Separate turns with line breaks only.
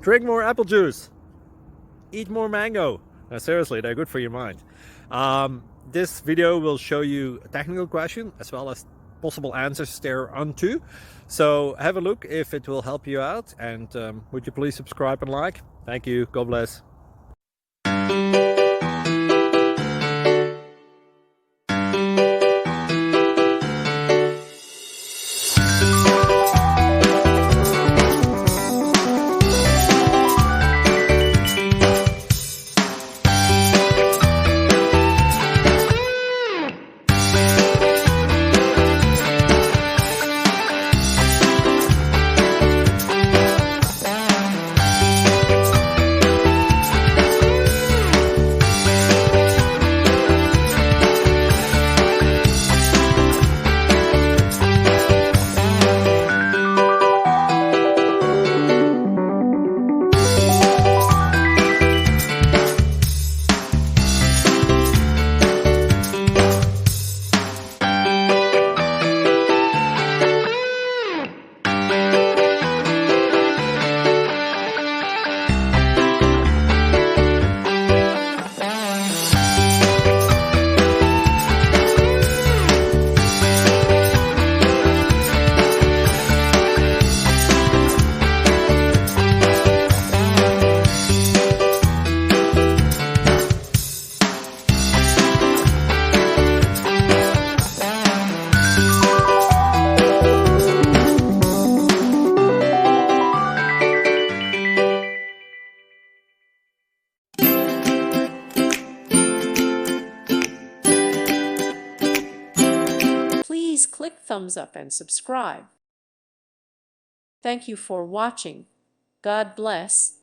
Drink more apple juice. Eat more mango. Seriously, they're good for your mind. This video will show you a technical question as well as possible answers thereunto. So have a look if it will help you out, and would you please subscribe and like? Thank you. God bless.
Please click thumbs up and subscribe. Thank you for watching. God bless.